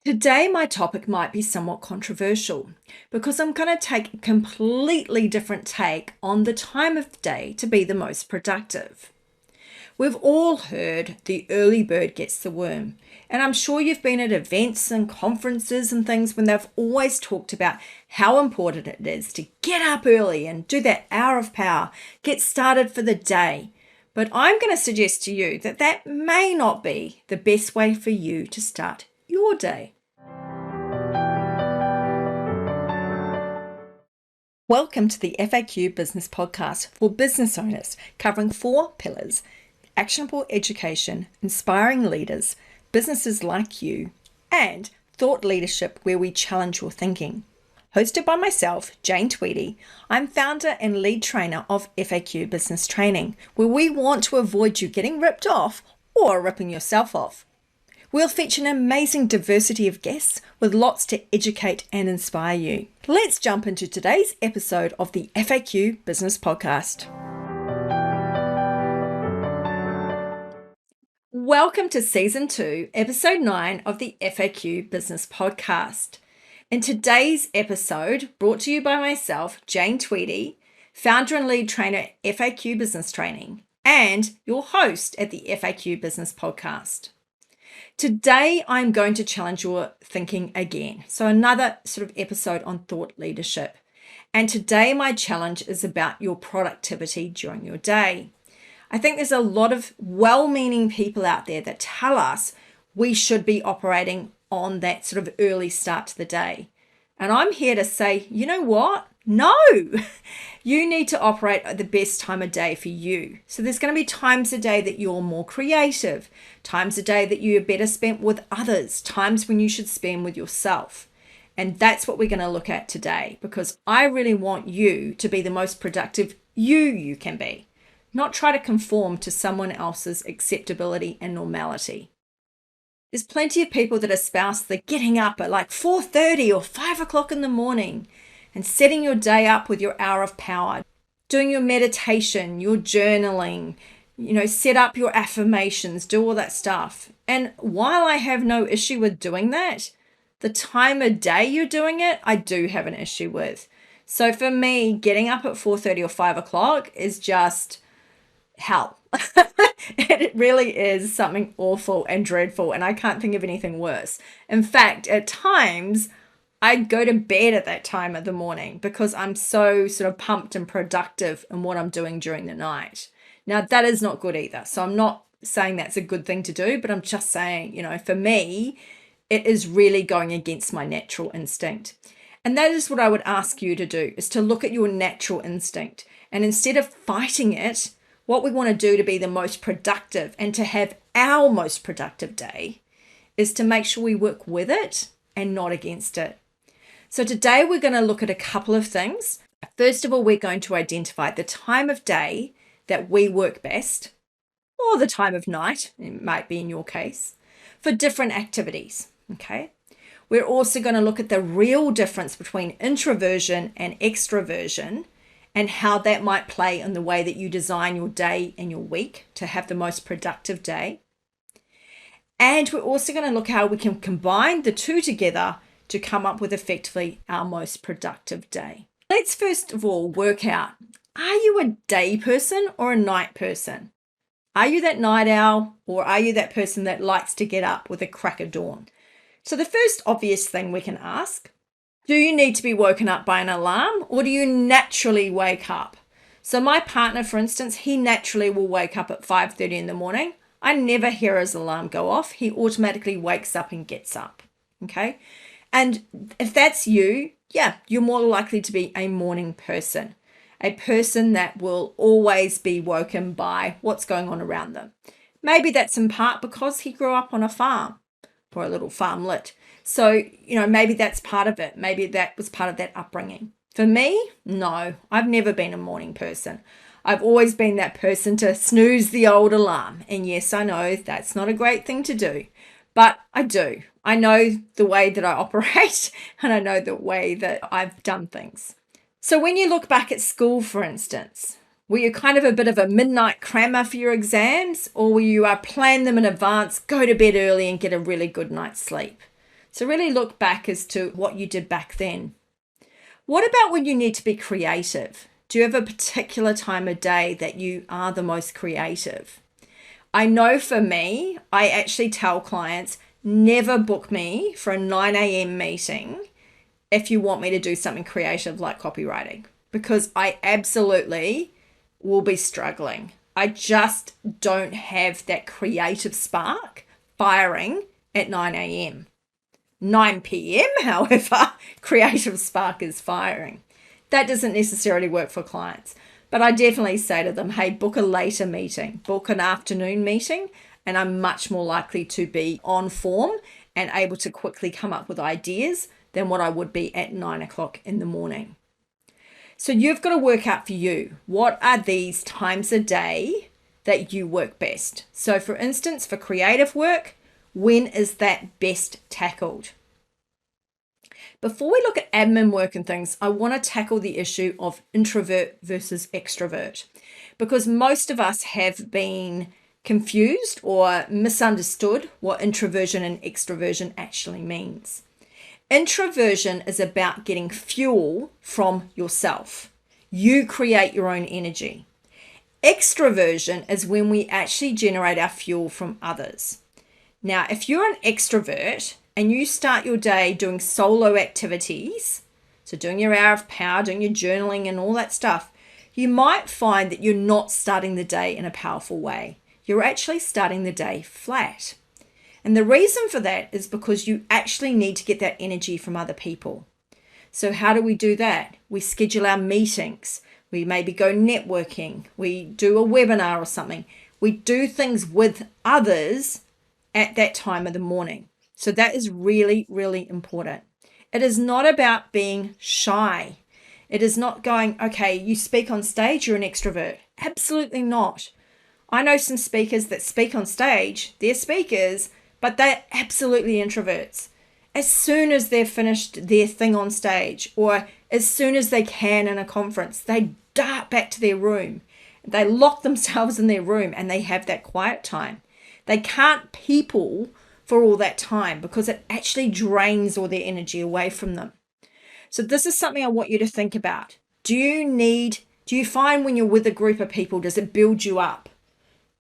Today, my topic might be somewhat controversial because I'm going to take a completely different take on the time of day to be the most productive. We've all heard the early bird gets the worm, and I'm sure you've been at events and conferences and things when they've always talked about how important it is to get up early and do that hour of power, get started for the day. But I'm going to suggest to you that that may not be the best way for you to start your day. Welcome to the FAQ Business Podcast for business owners, covering 4 pillars: actionable education, inspiring leaders, businesses like you, and thought leadership, where we challenge your thinking. Hosted by myself, Jane Tweedy, I'm founder and lead trainer of FAQ Business Training, where we want to avoid you getting ripped off or ripping yourself off. We'll feature an amazing diversity of guests with lots to educate and inspire you. Let's jump into today's episode of the FAQ Business Podcast. Welcome to Season 2, Episode 9 of the FAQ Business Podcast. In today's episode, brought to you by myself, Jane Tweedy, founder and lead trainer at FAQ Business Training, and your host at the FAQ Business Podcast. Today, I'm going to challenge your thinking again. So another sort of episode on thought leadership. And today, my challenge is about your productivity during your day. I think there's a lot of well-meaning people out there that tell us we should be operating on that sort of early start to the day. And I'm here to say, you know what? No, you need to operate at the best time of day for you. So there's going to be times a day that you're more creative, times a day that you're better spent with others, times when you should spend with yourself. And that's what we're going to look at today, because I really want you to be the most productive you can be, not try to conform to someone else's acceptability and normality. There's plenty of people that espouse the getting up at like 4:30 or 5 o'clock in the morning and setting your day up with your hour of power, doing your meditation, your journaling, set up your affirmations, do all that stuff. And while I have no issue with doing that, the time of day you're doing it, I do have an issue with. So for me, getting up at 4:30 or 5 o'clock is just hell. It really is something awful and dreadful, and I can't think of anything worse. In fact, at times, I go to bed at that time of the morning because I'm so sort of pumped and productive in what I'm doing during the night. Now, that is not good either. So I'm not saying that's a good thing to do, but I'm just saying, for me, it is really going against my natural instinct. And that is what I would ask you to do, is to look at your natural instinct. And instead of fighting it, what we want to do to be the most productive and to have our most productive day is to make sure we work with it and not against it. So today we're going to look at a couple of things. First of all, we're going to identify the time of day that we work best, or the time of night, it might be in your case, for different activities, okay? We're also going to look at the real difference between introversion and extroversion, and how that might play in the way that you design your day and your week to have the most productive day. And we're also going to look how we can combine the two together to come up with effectively our most productive day. Let's first of all work out, are you a day person or a night person? Are you that night owl, or are you that person that likes to get up with a crack of dawn? So the first obvious thing we can ask, do you need to be woken up by an alarm, or do you naturally wake up? So my partner, for instance, he naturally will wake up at 5:30 in the morning. I never hear his alarm go off. He automatically wakes up and gets up, okay? And if that's you, you're more likely to be a morning person, a person that will always be woken by what's going on around them. Maybe that's in part because he grew up on a farm or a little farmlet. So, maybe that's part of it. Maybe that was part of that upbringing. For me, no, I've never been a morning person. I've always been that person to snooze the old alarm. And yes, I know that's not a great thing to do, but I do. I know the way that I operate, and I know the way that I've done things. So when you look back at school, for instance, were you kind of a bit of a midnight crammer for your exams, or were you plan them in advance, go to bed early and get a really good night's sleep? So really look back as to what you did back then. What about when you need to be creative? Do you have a particular time of day that you are the most creative? I know for me, I actually tell clients, never book me for a 9 a.m. meeting if you want me to do something creative like copywriting, because I absolutely will be struggling. I just don't have that creative spark firing at 9 a.m. 9 p.m., however, creative spark is firing. That doesn't necessarily work for clients, but I definitely say to them, hey, book a later meeting, book an afternoon meeting, and I'm much more likely to be on form and able to quickly come up with ideas than what I would be at 9 o'clock in the morning. So you've got to work out for you, what are these times a day that you work best? So for instance, for creative work, when is that best tackled? Before we look at admin work and things, I want to tackle the issue of introvert versus extrovert, because most of us have been confused or misunderstood what introversion and extroversion actually means. Introversion is about getting fuel from yourself. You create your own energy. Extroversion is when we actually generate our fuel from others. Now, if you're an extrovert and you start your day doing solo activities, so doing your hour of power, doing your journaling and all that stuff, you might find that you're not starting the day in a powerful way. You're actually starting the day flat. And the reason for that is because you actually need to get that energy from other people. So how do we do that? We schedule our meetings. We maybe go networking. We do a webinar or something. We do things with others at that time of the morning. So that is really, really important. It is not about being shy. It is not going, okay, you speak on stage, you're an extrovert. Absolutely not. I know some speakers that speak on stage, they're speakers, but they're absolutely introverts. As soon as they've finished their thing on stage, or as soon as they can in a conference, they dart back to their room. They lock themselves in their room and they have that quiet time. They can't people for all that time because it actually drains all their energy away from them. So this is something I want you to think about. Do you find when you're with a group of people, does it build you up?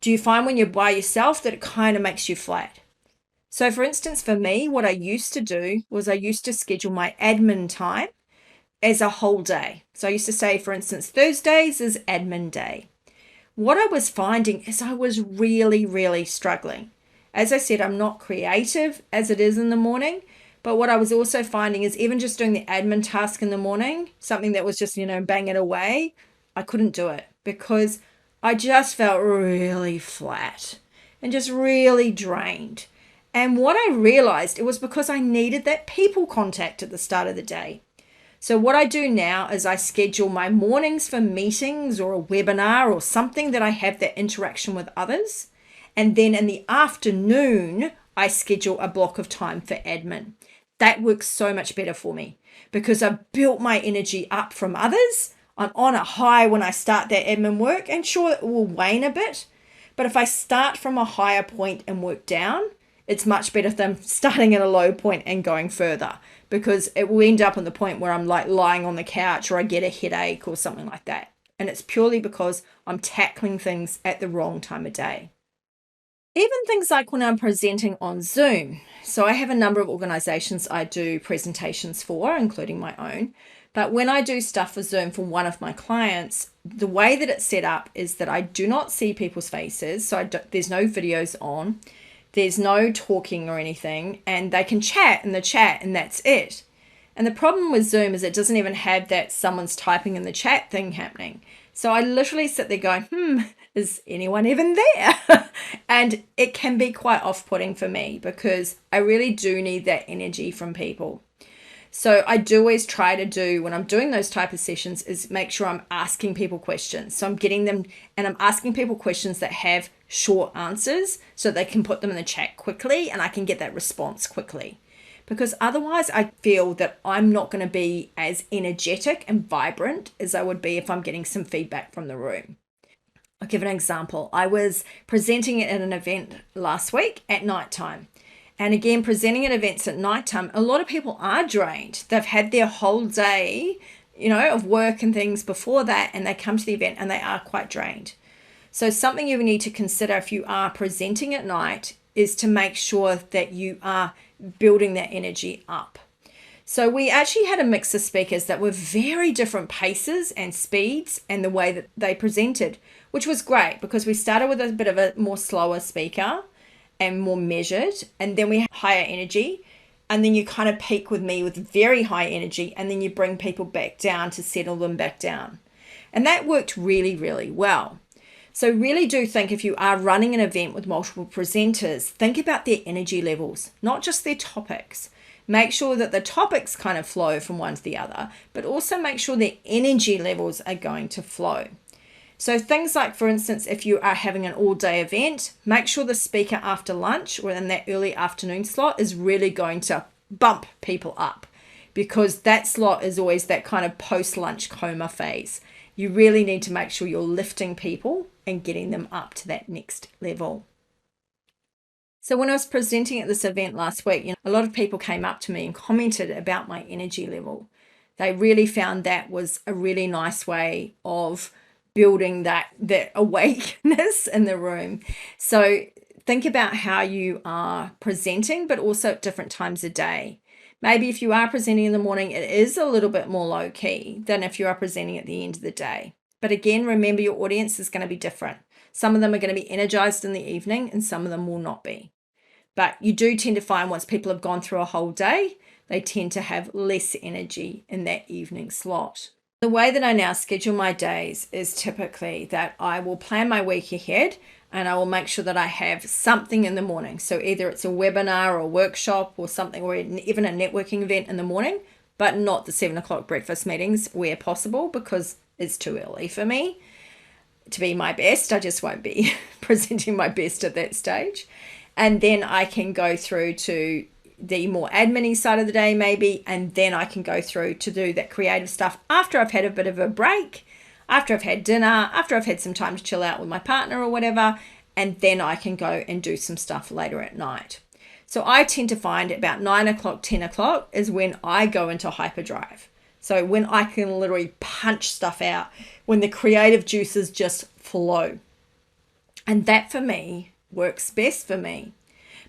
Do you find when you're by yourself that it kind of makes you flat? So for instance, for me, what I used to do was I used to schedule my admin time as a whole day. So I used to say, for instance, Thursdays is admin day. What I was finding is I was really, really struggling. As I said, I'm not creative as it is in the morning, but what I was also finding is even just doing the admin task in the morning, something that was just, bang it away, I couldn't do it because I just felt really flat and just really drained. And what I realized, it was because I needed that people contact at the start of the day. So what I do now is I schedule my mornings for meetings or a webinar or something that I have that interaction with others. And then in the afternoon, I schedule a block of time for admin. That works so much better for me because I've built my energy up from others. I'm on a high when I start that admin work, and sure, it will wane a bit. But if I start from a higher point and work down, it's much better than starting at a low point and going further, because it will end up on the point where I'm like lying on the couch or I get a headache or something like that. And it's purely because I'm tackling things at the wrong time of day. Even things like when I'm presenting on Zoom. So I have a number of organizations I do presentations for, including my own. But when I do stuff for Zoom for one of my clients, the way that it's set up is that I do not see people's faces. So there's no videos on. There's no talking or anything, and they can chat in the chat and that's it. And the problem with Zoom is it doesn't even have that someone's typing in the chat thing happening. So I literally sit there going, is anyone even there? And it can be quite off-putting for me because I really do need that energy from people. So I do always try to do, when I'm doing those type of sessions, is make sure I'm asking people questions. So I'm getting them and I'm asking people questions that have short answers so they can put them in the chat quickly and I can get that response quickly. Because otherwise I feel that I'm not going to be as energetic and vibrant as I would be if I'm getting some feedback from the room. I'll give an example. I was presenting at an event last week at nighttime. And again, presenting at events at nighttime, a lot of people are drained. They've had their whole day, of work and things before that, and they come to the event and they are quite drained. So something you need to consider if you are presenting at night is to make sure that you are building that energy up. So we actually had a mix of speakers that were very different paces and speeds and the way that they presented, which was great because we started with a bit of a more slower speaker and more measured, and then we had higher energy, and then you kind of peak with me with very high energy, and then you bring people back down to settle them back down. And that worked really, really well. So really do think, if you are running an event with multiple presenters, think about their energy levels, not just their topics. Make sure that the topics kind of flow from one to the other, but also make sure their energy levels are going to flow. So things like, for instance, if you are having an all-day event, make sure the speaker after lunch or in that early afternoon slot is really going to bump people up, because that slot is always that kind of post-lunch coma phase. You really need to make sure you're lifting people and getting them up to that next level. So when I was presenting at this event last week, a lot of people came up to me and commented about my energy level. They really found that was a really nice way of building that awakeness in the room. So think about how you are presenting, but also at different times of day. Maybe if you are presenting in the morning, it is a little bit more low key than if you are presenting at the end of the day. But again, remember, your audience is going to be different. Some of them are going to be energized in the evening and some of them will not be. But you do tend to find once people have gone through a whole day, they tend to have less energy in that evening slot. The way that I now schedule my days is typically that I will plan my week ahead and I will make sure that I have something in the morning. So either it's a webinar or a workshop or something, or even a networking event in the morning, but not the 7 o'clock breakfast meetings where possible, because it's too early for me to be my best. I just won't be presenting my best at that stage. And then I can go through to the more admin-y side of the day maybe, and then I can go through to do that creative stuff after I've had a bit of a break, after I've had dinner, after I've had some time to chill out with my partner or whatever, and then I can go and do some stuff later at night. So I tend to find about 9 o'clock, 10 o'clock is when I go into hyperdrive. So when I can literally punch stuff out, when the creative juices just flow. And that for me works best for me.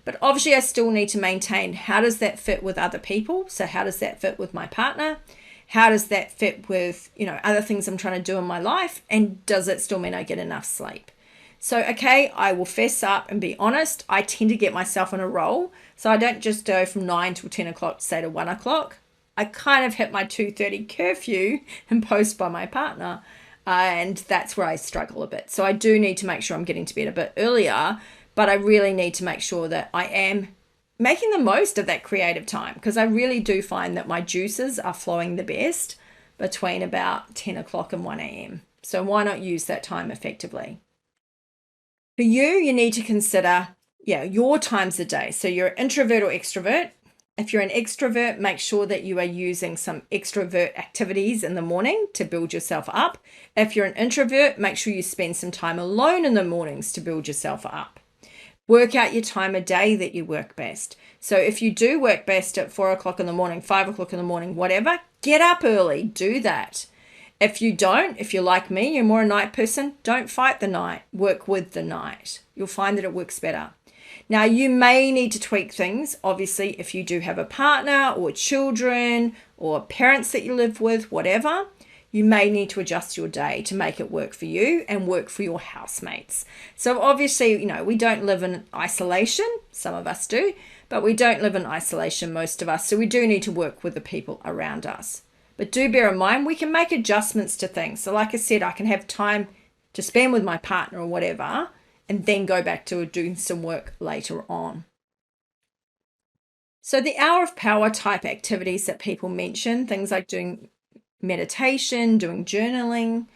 But obviously I still need to maintain, how does that fit with other people? So how does that fit with my partner? How does that fit with, other things I'm trying to do in my life? And does it still mean I get enough sleep? So, okay, I will fess up and be honest. I tend to get myself in a roll. So I don't just go from 9 till 10 o'clock, say to 1 o'clock. I kind of hit my 2:30 curfew imposed by my partner. And that's where I struggle a bit. So I do need to make sure I'm getting to bed a bit earlier, but I really need to make sure that I am making the most of that creative time, because I really do find that my juices are flowing the best between about 10 o'clock and 1 a.m. So why not use that time effectively? For you, you need to consider, your times of day. So you're introvert or extrovert. If you're an extrovert, make sure that you are using some extrovert activities in the morning to build yourself up. If you're an introvert, make sure you spend some time alone in the mornings to build yourself up. Work out your time of day that you work best. So if you do work best at 4 o'clock in the morning, 5 o'clock in the morning, whatever, get up early, do that. If you don't, if you're like me, you're more a night person, don't fight the night, work with the night. You'll find that it works better. Now, you may need to tweak things, obviously, if you do have a partner or children or parents that you live with, whatever. You may need to adjust your day to make it work for you and work for your housemates. So obviously, we don't live in isolation. Some of us do, but we don't live in isolation, most of us. So we do need to work with the people around us. But do bear in mind, we can make adjustments to things. So like I said, I can have time to spend with my partner or whatever, and then go back to doing some work later on. So the hour of power type activities that people mention, things like doing meditation, doing journaling,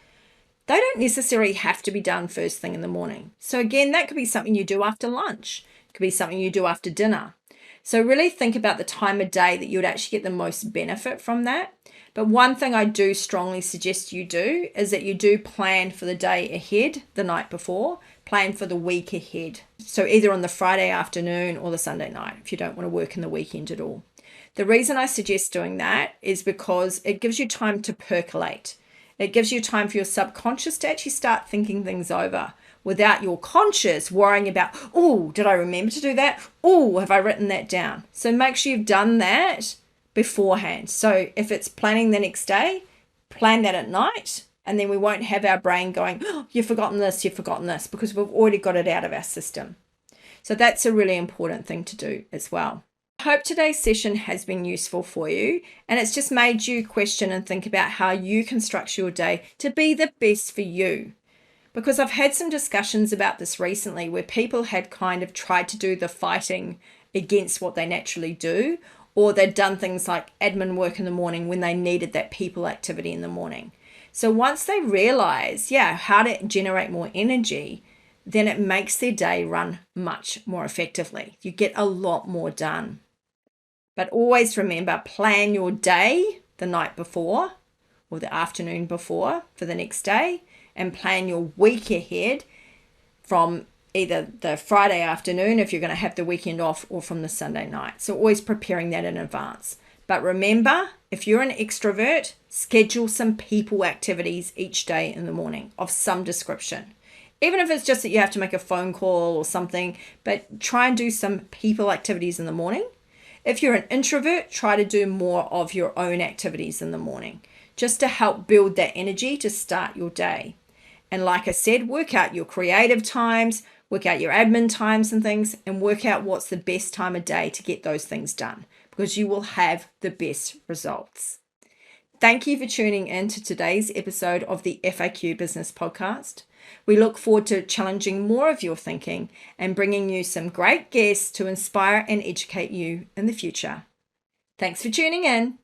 they don't necessarily have to be done first thing in the morning. So again, that could be something you do after lunch. It could be something you do after dinner. So really think about the time of day that you would actually get the most benefit from that. But one thing I do strongly suggest you do is that you do plan for the day ahead the night before. plan for the week ahead. So either on the Friday afternoon or the Sunday night, if you don't want to work in the weekend at all. The reason I suggest doing that is because it gives you time to percolate. It gives you time for your subconscious to actually start thinking things over without your conscious worrying about, oh, did I remember to do that? Oh, have I written that down? So make sure you've done that beforehand. So if it's planning the next day, plan that at night, and then we won't have our brain going, oh, you've forgotten this, because we've already got it out of our system. So that's a really important thing to do as well. I hope today's session has been useful for you, and it's just made you question and think about how you can structure your day to be the best for you. Because I've had some discussions about this recently where people had kind of tried to do the fighting against what they naturally do, or they'd done things like admin work in the morning when they needed that people activity in the morning. So once they realize, how to generate more energy, then it makes their day run much more effectively. You get a lot more done. But always remember, plan your day the night before or the afternoon before for the next day, and plan your week ahead from either the Friday afternoon if you're going to have the weekend off, or from the Sunday night. So always preparing that in advance. But remember, if you're an extrovert, schedule some people activities each day in the morning of some description. Even if it's just that you have to make a phone call or something, but try and do some people activities in the morning. If you're an introvert, try to do more of your own activities in the morning, just to help build that energy to start your day. And like I said, work out your creative times, work out your admin times and things, and work out what's the best time of day to get those things done, because you will have the best results. Thank you for tuning in to today's episode of the FAQ Business Podcast. We look forward to challenging more of your thinking and bringing you some great guests to inspire and educate you in the future. Thanks for tuning in.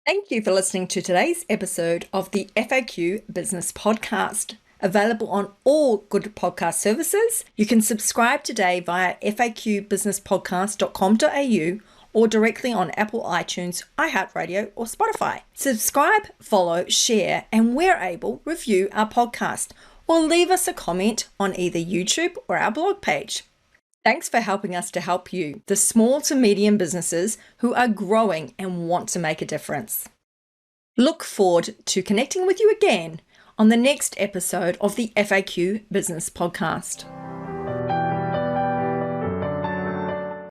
Thank you for listening to today's episode of the FAQ Business Podcast, available on all good podcast services. You can subscribe today via faqbusinesspodcast.com.au or directly on Apple iTunes, iHeartRadio, or Spotify. Subscribe, follow, share, and where able, review our podcast, or leave us a comment on either YouTube or our blog page. Thanks for helping us to help you, the small to medium businesses who are growing and want to make a difference. Look forward to connecting with you again on the next episode of the FAQ Business Podcast.